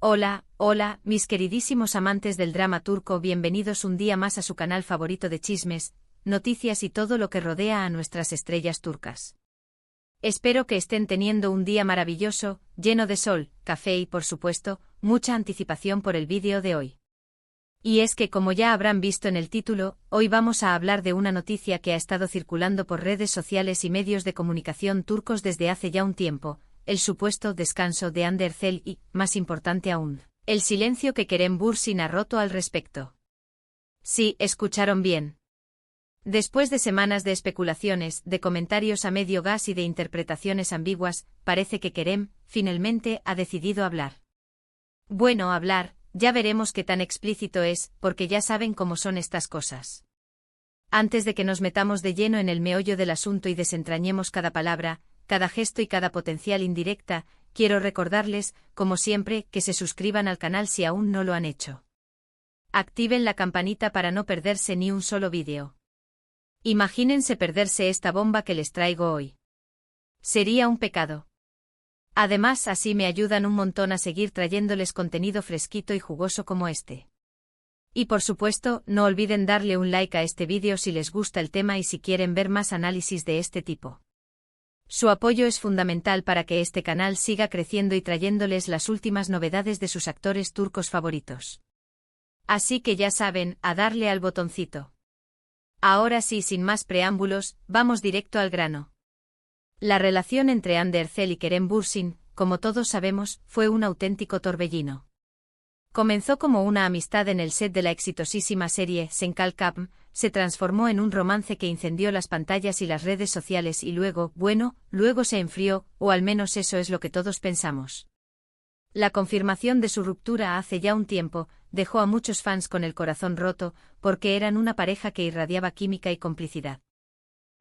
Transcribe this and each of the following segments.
Hola, hola, mis queridísimos amantes del drama turco, bienvenidos un día más a su canal favorito de chismes, noticias y todo lo que rodea a nuestras estrellas turcas. Espero que estén teniendo un día maravilloso, lleno de sol, café y por supuesto, mucha anticipación por el vídeo de hoy. Y es que como ya habrán visto en el título, hoy vamos a hablar de una noticia que ha estado circulando por redes sociales y medios de comunicación turcos desde hace ya un tiempo, el supuesto descanso de Hande Erçel y, más importante aún, el silencio que Kerem Bürsin ha roto al respecto. Sí, escucharon bien. Después de semanas de especulaciones, de comentarios a medio gas y de interpretaciones ambiguas, parece que Kerem, finalmente, ha decidido hablar. Bueno, hablar, ya veremos qué tan explícito es, porque ya saben cómo son estas cosas. Antes de que nos metamos de lleno en el meollo del asunto y desentrañemos cada palabra, cada gesto y cada potencial indirecta, quiero recordarles, como siempre, que se suscriban al canal si aún no lo han hecho. Activen la campanita para no perderse ni un solo vídeo. Imagínense perderse esta bomba que les traigo hoy. Sería un pecado. Además, así me ayudan un montón a seguir trayéndoles contenido fresquito y jugoso como este. Y por supuesto, no olviden darle un like a este vídeo si les gusta el tema y si quieren ver más análisis de este tipo. Su apoyo es fundamental para que este canal siga creciendo y trayéndoles las últimas novedades de sus actores turcos favoritos. Así que ya saben, a darle al botoncito. Ahora sí, sin más preámbulos, vamos directo al grano. La relación entre Hande Erçel y Kerem Bürsin, como todos sabemos, fue un auténtico torbellino. Comenzó como una amistad en el set de la exitosísima serie Senkal Kapm, se transformó en un romance que incendió las pantallas y las redes sociales y luego, luego se enfrió, o al menos eso es lo que todos pensamos. La confirmación de su ruptura hace ya un tiempo, dejó a muchos fans con el corazón roto, porque eran una pareja que irradiaba química y complicidad.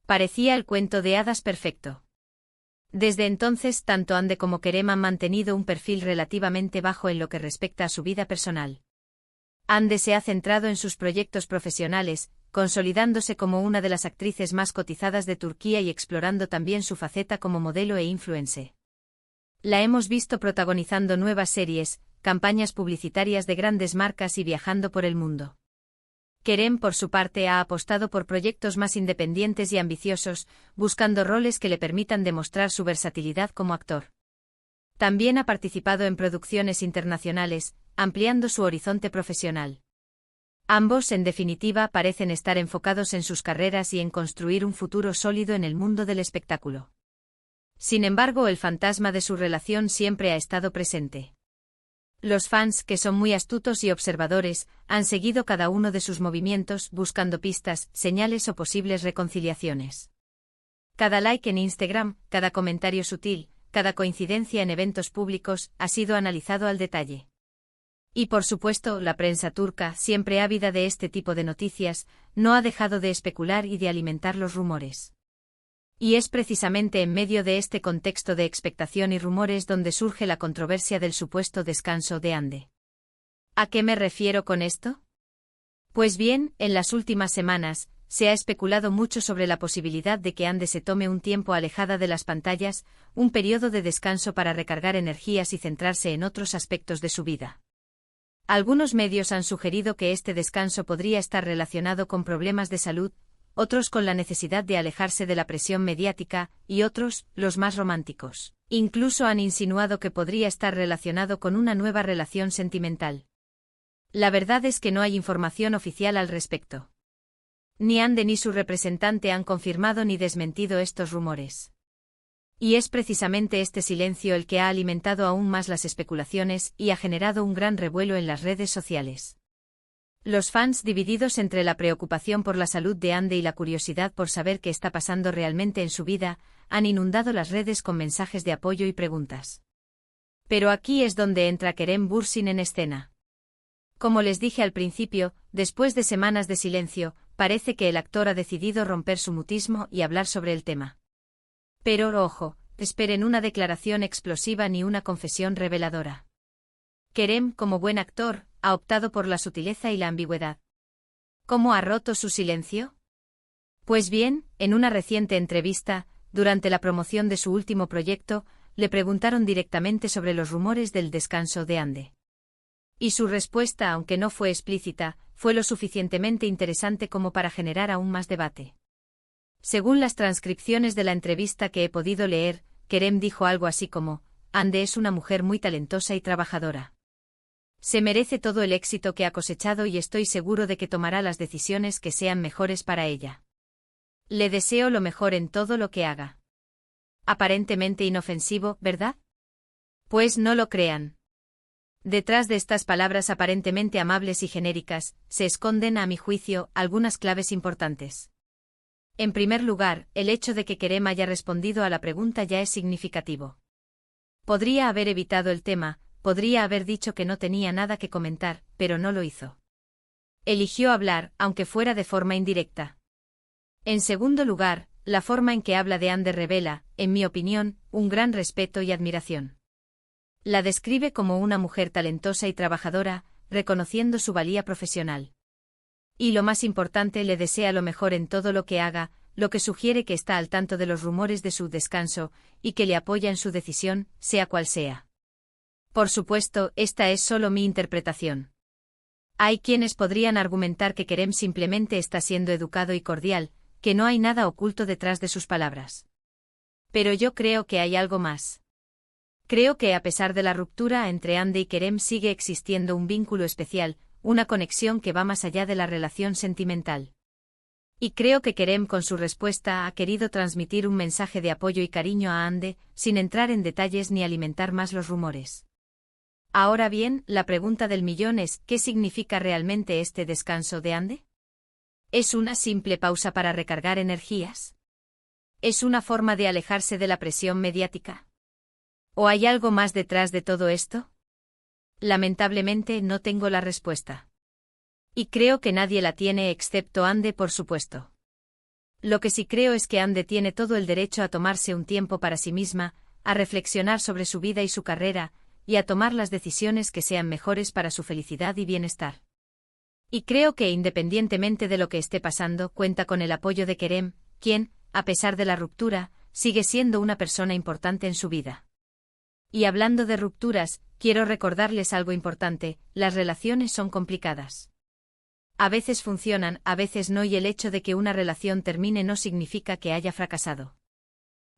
Parecía el cuento de hadas perfecto. Desde entonces, tanto Hande como Kerem han mantenido un perfil relativamente bajo en lo que respecta a su vida personal. Hande se ha centrado en sus proyectos profesionales, consolidándose como una de las actrices más cotizadas de Turquía y explorando también su faceta como modelo e influencer. La hemos visto protagonizando nuevas series, campañas publicitarias de grandes marcas y viajando por el mundo. Kerem, por su parte, ha apostado por proyectos más independientes y ambiciosos, buscando roles que le permitan demostrar su versatilidad como actor. También ha participado en producciones internacionales, ampliando su horizonte profesional. Ambos, en definitiva, parecen estar enfocados en sus carreras y en construir un futuro sólido en el mundo del espectáculo. Sin embargo, el fantasma de su relación siempre ha estado presente. Los fans, que son muy astutos y observadores, han seguido cada uno de sus movimientos, buscando pistas, señales o posibles reconciliaciones. Cada like en Instagram, cada comentario sutil, cada coincidencia en eventos públicos, ha sido analizado al detalle. Y por supuesto, la prensa turca, siempre ávida de este tipo de noticias, no ha dejado de especular y de alimentar los rumores. Y es precisamente en medio de este contexto de expectación y rumores donde surge la controversia del supuesto descanso de Hande. ¿A qué me refiero con esto? Pues bien, en las últimas semanas, se ha especulado mucho sobre la posibilidad de que Hande se tome un tiempo alejada de las pantallas, un periodo de descanso para recargar energías y centrarse en otros aspectos de su vida. Algunos medios han sugerido que este descanso podría estar relacionado con problemas de salud, otros con la necesidad de alejarse de la presión mediática, y otros, los más románticos, incluso han insinuado que podría estar relacionado con una nueva relación sentimental. La verdad es que no hay información oficial al respecto. Ni Hande ni su representante han confirmado ni desmentido estos rumores. Y es precisamente este silencio el que ha alimentado aún más las especulaciones y ha generado un gran revuelo en las redes sociales. Los fans, divididos entre la preocupación por la salud de Hande y la curiosidad por saber qué está pasando realmente en su vida, han inundado las redes con mensajes de apoyo y preguntas. Pero aquí es donde entra Kerem Bürsin en escena. Como les dije al principio, después de semanas de silencio, parece que el actor ha decidido romper su mutismo y hablar sobre el tema. Pero ojo, esperen una declaración explosiva ni una confesión reveladora. Kerem, como buen actor, ha optado por la sutileza y la ambigüedad. ¿Cómo ha roto su silencio? Pues bien, en una reciente entrevista, durante la promoción de su último proyecto, le preguntaron directamente sobre los rumores del descanso de Hande. Y su respuesta, aunque no fue explícita, fue lo suficientemente interesante como para generar aún más debate. Según las transcripciones de la entrevista que he podido leer, Kerem dijo algo así como: Ande es una mujer muy talentosa y trabajadora. Se merece todo el éxito que ha cosechado y estoy seguro de que tomará las decisiones que sean mejores para ella. Le deseo lo mejor en todo lo que haga. Aparentemente inofensivo, ¿verdad? Pues no lo crean. Detrás de estas palabras aparentemente amables y genéricas, se esconden, a mi juicio, algunas claves importantes. En primer lugar, el hecho de que Kerem haya respondido a la pregunta ya es significativo. Podría haber evitado el tema, podría haber dicho que no tenía nada que comentar, pero no lo hizo. Eligió hablar, aunque fuera de forma indirecta. En segundo lugar, la forma en que habla de Ander revela, en mi opinión, un gran respeto y admiración. La describe como una mujer talentosa y trabajadora, reconociendo su valía profesional. Y lo más importante, le desea lo mejor en todo lo que haga, lo que sugiere que está al tanto de los rumores de su descanso, y que le apoya en su decisión, sea cual sea. Por supuesto, esta es solo mi interpretación. Hay quienes podrían argumentar que Kerem simplemente está siendo educado y cordial, que no hay nada oculto detrás de sus palabras. Pero yo creo que hay algo más. Creo que a pesar de la ruptura entre Ande y Kerem sigue existiendo un vínculo especial, una conexión que va más allá de la relación sentimental. Y creo que Kerem con su respuesta ha querido transmitir un mensaje de apoyo y cariño a Ande, sin entrar en detalles ni alimentar más los rumores. Ahora bien, la pregunta del millón es: ¿qué significa realmente este descanso de Ande? ¿Es una simple pausa para recargar energías? ¿Es una forma de alejarse de la presión mediática? ¿O hay algo más detrás de todo esto? Lamentablemente no tengo la respuesta. Y creo que nadie la tiene excepto Ande, por supuesto. Lo que sí creo es que Ande tiene todo el derecho a tomarse un tiempo para sí misma, a reflexionar sobre su vida y su carrera, y a tomar las decisiones que sean mejores para su felicidad y bienestar. Y creo que independientemente de lo que esté pasando, cuenta con el apoyo de Kerem, quien, a pesar de la ruptura, sigue siendo una persona importante en su vida. Y hablando de rupturas, quiero recordarles algo importante: las relaciones son complicadas. A veces funcionan, a veces no, y el hecho de que una relación termine no significa que haya fracasado.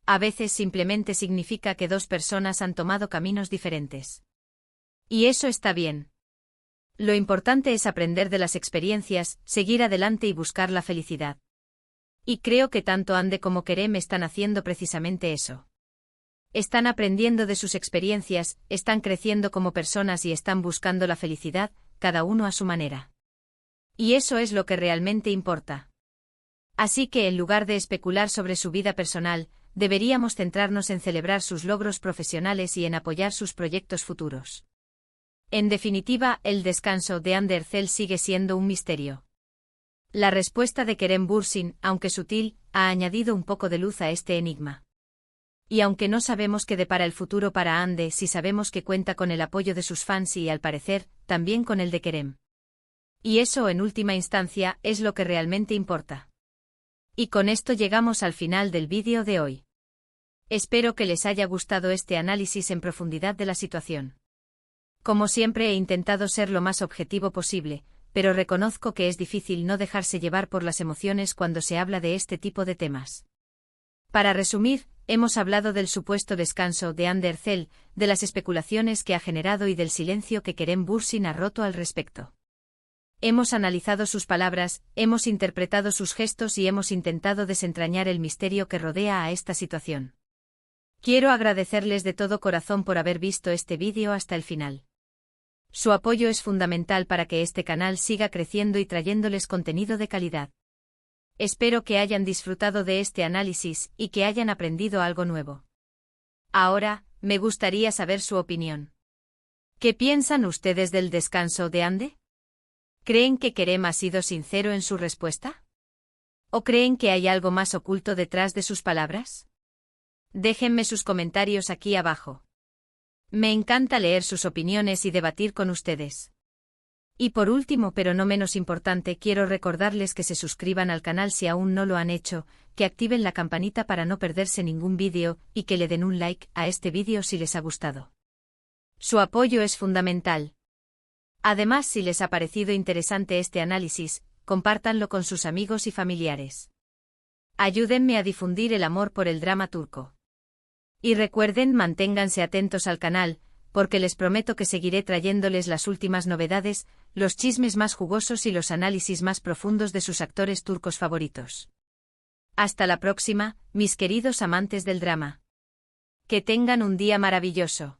A veces simplemente significa que dos personas han tomado caminos diferentes. Y eso está bien. Lo importante es aprender de las experiencias, seguir adelante y buscar la felicidad. Y creo que tanto Ande como Kerem están haciendo precisamente eso. Están aprendiendo de sus experiencias, están creciendo como personas y están buscando la felicidad, cada uno a su manera. Y eso es lo que realmente importa. Así que en lugar de especular sobre su vida personal, deberíamos centrarnos en celebrar sus logros profesionales y en apoyar sus proyectos futuros. En definitiva, el descanso de Ander Erzel sigue siendo un misterio. La respuesta de Kerem Bürsin, aunque sutil, ha añadido un poco de luz a este enigma. Y aunque no sabemos qué depara el futuro para Ande, sí sabemos que cuenta con el apoyo de sus fans y, al parecer, también con el de Kerem. Y eso, en última instancia, es lo que realmente importa. Y con esto llegamos al final del vídeo de hoy. Espero que les haya gustado este análisis en profundidad de la situación. Como siempre, he intentado ser lo más objetivo posible, pero reconozco que es difícil no dejarse llevar por las emociones cuando se habla de este tipo de temas. Para resumir, hemos hablado del supuesto descanso de Ander Erzel, de las especulaciones que ha generado y del silencio que Kerem Bürsin ha roto al respecto. Hemos analizado sus palabras, hemos interpretado sus gestos y hemos intentado desentrañar el misterio que rodea a esta situación. Quiero agradecerles de todo corazón por haber visto este vídeo hasta el final. Su apoyo es fundamental para que este canal siga creciendo y trayéndoles contenido de calidad. Espero que hayan disfrutado de este análisis y que hayan aprendido algo nuevo. Ahora, me gustaría saber su opinión. ¿Qué piensan ustedes del descanso de Ande? ¿Creen que Kerem ha sido sincero en su respuesta? ¿O creen que hay algo más oculto detrás de sus palabras? Déjenme sus comentarios aquí abajo. Me encanta leer sus opiniones y debatir con ustedes. Y por último, pero no menos importante, quiero recordarles que se suscriban al canal si aún no lo han hecho, que activen la campanita para no perderse ningún vídeo y que le den un like a este vídeo si les ha gustado. Su apoyo es fundamental. Además, si les ha parecido interesante este análisis, compártanlo con sus amigos y familiares. Ayúdenme a difundir el amor por el drama turco. Y recuerden, manténganse atentos al canal, porque les prometo que seguiré trayéndoles las últimas novedades, los chismes más jugosos y los análisis más profundos de sus actores turcos favoritos. Hasta la próxima, mis queridos amantes del drama. Que tengan un día maravilloso.